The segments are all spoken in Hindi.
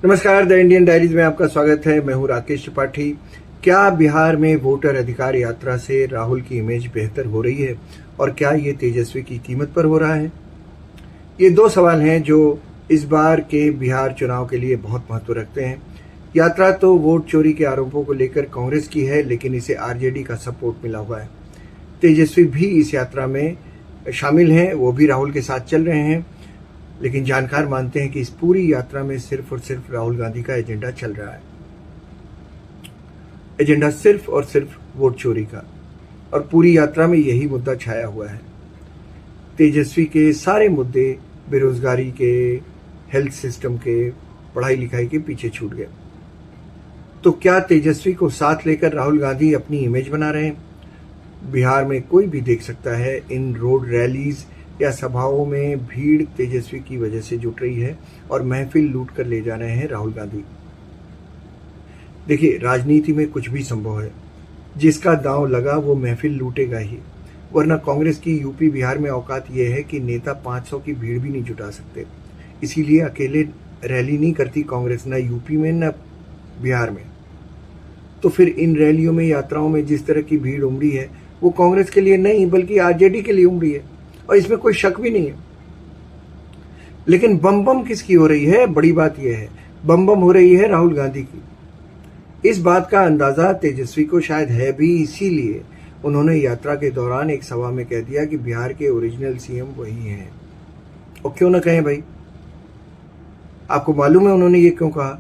नमस्कार, द इंडियन डायरीज में आपका स्वागत है। मैं हूं राकेश त्रिपाठी। क्या बिहार में वोटर अधिकार यात्रा से राहुल की इमेज बेहतर हो रही है और क्या ये तेजस्वी की कीमत पर हो रहा है? ये दो सवाल हैं जो इस बार के बिहार चुनाव के लिए बहुत महत्व रखते हैं। यात्रा तो वोट चोरी के आरोपों को लेकर कांग्रेस की है, लेकिन इसे आरजेडी का सपोर्ट मिला हुआ है। तेजस्वी भी इस यात्रा में शामिल हैं, वो भी राहुल के साथ चल रहे हैं, लेकिन जानकार मानते हैं कि इस पूरी यात्रा में सिर्फ और सिर्फ राहुल गांधी का एजेंडा चल रहा है। एजेंडा सिर्फ और सिर्फ वोट चोरी का, और पूरी यात्रा में यही मुद्दा छाया हुआ है। तेजस्वी के सारे मुद्दे बेरोजगारी के, हेल्थ सिस्टम के, पढ़ाई लिखाई के पीछे छूट गए। तो क्या तेजस्वी को साथ लेकर राहुल गांधी अपनी इमेज बना रहे हैं? बिहार में कोई भी देख सकता है, इन रोड रैलीज या सभाओं में भीड़ तेजस्वी की वजह से जुट रही है और महफिल लूट कर ले जा रहे हैं राहुल गांधी। देखिए, राजनीति में कुछ भी संभव है। जिसका दांव लगा वो महफिल लूटेगा ही, वरना कांग्रेस की यूपी बिहार में औकात ये है कि नेता 500 की भीड़ भी नहीं जुटा सकते। इसीलिए अकेले रैली नहीं करती कांग्रेस, न यूपी में न बिहार में। तो फिर इन रैलियों में, यात्राओं में जिस तरह की भीड़ उमड़ी है वो कांग्रेस के लिए नहीं बल्कि आरजेडी के लिए उमड़ी है, और इसमें कोई शक भी नहीं है। लेकिन बम किसकी हो रही है? बड़ी बात यह है, बम हो रही है राहुल गांधी की। इस बात का अंदाजा तेजस्वी को शायद है भी, इसीलिए उन्होंने यात्रा के दौरान एक सभा में कह दिया कि बिहार के ओरिजिनल सीएम वही हैं। और क्यों ना कहें भाई, आपको मालूम है उन्होंने ये क्यों कहा?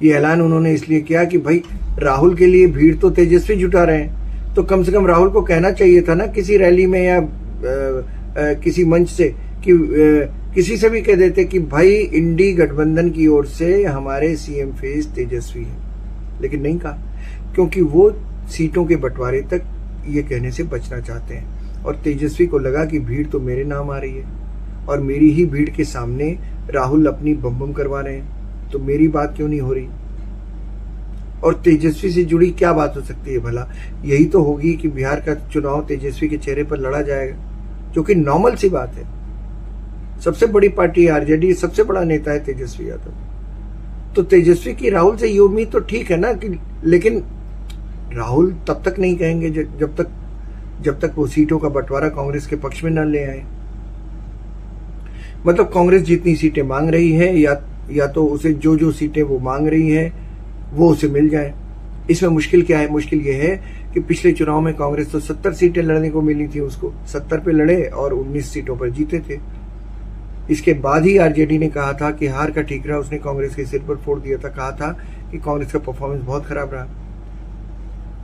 ये ऐलान उन्होंने इसलिए किया कि भाई राहुल के लिए भीड़ तो तेजस्वी जुटा रहे हैं, तो कम से कम राहुल को कहना चाहिए था ना किसी रैली में या किसी मंच से कि किसी से भी कह देते कि भाई इंडी गठबंधन की ओर से हमारे सीएम फेस तेजस्वी है। लेकिन नहीं कहा, क्योंकि वो सीटों के बंटवारे तक ये कहने से बचना चाहते हैं। और तेजस्वी को लगा कि भीड़ तो मेरे नाम आ रही है और मेरी ही भीड़ के सामने राहुल अपनी बम करवा रहे हैं, तो मेरी बात क्यों नहीं हो रही? और तेजस्वी से जुड़ी क्या बात हो सकती है भला? यही तो होगी कि बिहार का चुनाव तेजस्वी के चेहरे पर लड़ा जाएगा, जो कि नॉर्मल सी बात है। सबसे बड़ी पार्टी आरजेडी, सबसे बड़ा नेता है तेजस्वी यादव। तो तेजस्वी की राहुल से ये उम्मीद तो ठीक है ना कि, लेकिन राहुल तब तक नहीं कहेंगे जब तक वो सीटों का बंटवारा कांग्रेस के पक्ष में न ले आए। मतलब कांग्रेस जितनी सीटें मांग रही है या तो उसे जो सीटें वो मांग रही है वो उसे मिल जाए। इसमें मुश्किल क्या है? मुश्किल ये है कि पिछले चुनाव में कांग्रेस तो 70 सीटें लड़ने को मिली थी उसको, 70 पे लड़े और 19 सीटों पर जीते थे। इसके बाद ही आरजेडी ने कहा था कि हार का ठीकरा उसने कांग्रेस के सिर पर फोड़ दिया था, कहा था कि कांग्रेस का परफॉर्मेंस बहुत खराब रहा।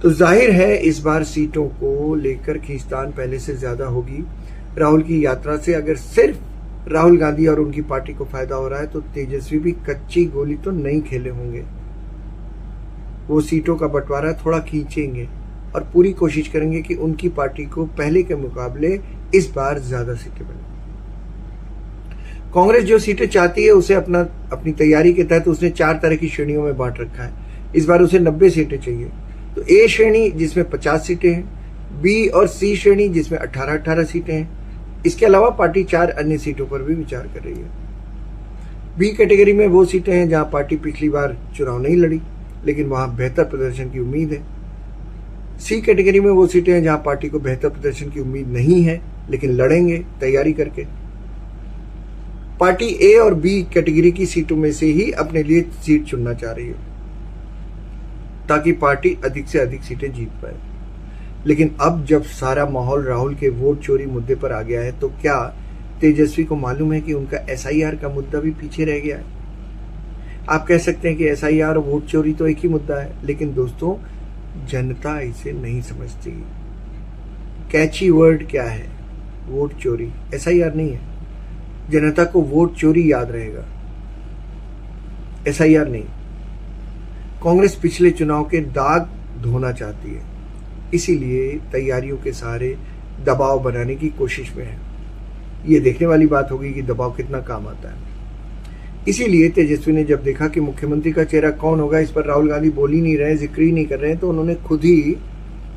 तो जाहिर है इस बार सीटों को लेकर खींचतान पहले से ज्यादा होगी। राहुल की यात्रा से अगर सिर्फ राहुल गांधी और उनकी पार्टी को फायदा हो रहा है तो तेजस्वी भी कच्ची गोली तो नहीं खेले होंगे। वो सीटों का बंटवारा थोड़ा खींचेंगे और पूरी कोशिश करेंगे कि उनकी पार्टी को पहले के मुकाबले इस बार ज्यादा सीटें बने। कांग्रेस जो सीटें चाहती है उसे अपनी तैयारी के तहत उसने 4 तरह की श्रेणियों में बांट रखा है। इस बार उसे 90 सीटें चाहिए। तो ए श्रेणी जिसमें 50 सीटें हैं, बी और सी श्रेणी जिसमें 18 सीटें हैं। इसके अलावा पार्टी 4 अन्य सीटों पर भी विचार कर रही है। बी कैटेगरी में वो सीटें हैं जहां पार्टी पिछली बार चुनाव नहीं लड़ी, लेकिन वहां बेहतर प्रदर्शन की उम्मीद है। सी कैटेगरी में वो सीटें हैं जहां पार्टी को बेहतर प्रदर्शन की उम्मीद नहीं है, लेकिन लड़ेंगे तैयारी करके। पार्टी ए और बी कैटेगरी की सीटों में से ही अपने लिए सीट चुनना चाह रही है ताकि पार्टी अधिक से अधिक सीटें जीत पाए। लेकिन अब जब सारा माहौल राहुल के वोट चोरी मुद्दे पर आ गया है, तो क्या तेजस्वी को मालूम है कि उनका एसआईआर का मुद्दा भी पीछे रह गया है? आप कह सकते हैं कि एसआईआर और वोट चोरी तो एक ही मुद्दा है, लेकिन दोस्तों जनता इसे नहीं समझती। कैची वर्ड क्या है? वोट चोरी, एसआईआर नहीं है। जनता को वोट चोरी याद रहेगा, एसआईआर नहीं। कांग्रेस पिछले चुनाव के दाग धोना चाहती है, इसीलिए तैयारियों के सहारे दबाव बनाने की कोशिश में है। ये देखने वाली बात होगी कि दबाव कितना काम आता है। इसीलिए तेजस्वी ने जब देखा कि मुख्यमंत्री का चेहरा कौन होगा, इस पर राहुल गांधी बोल ही नहीं रहे, जिक्र ही नहीं कर रहे हैं, तो उन्होंने खुद ही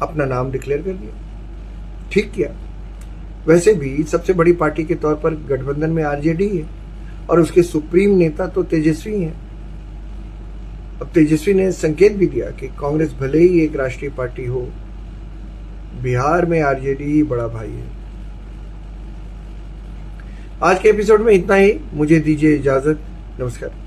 अपना नाम डिक्लेयर कर दिया। ठीक किया। वैसे भी सबसे बड़ी पार्टी के तौर पर गठबंधन में आरजेडी है और उसके सुप्रीम नेता तो तेजस्वी हैं। अब तेजस्वी ने संकेत भी दिया कि कांग्रेस भले ही एक राष्ट्रीय पार्टी हो, बिहार में आरजेडी ही बड़ा भाई है। आज के एपिसोड में इतना ही। मुझे दीजिए इजाजत। नमस्कार।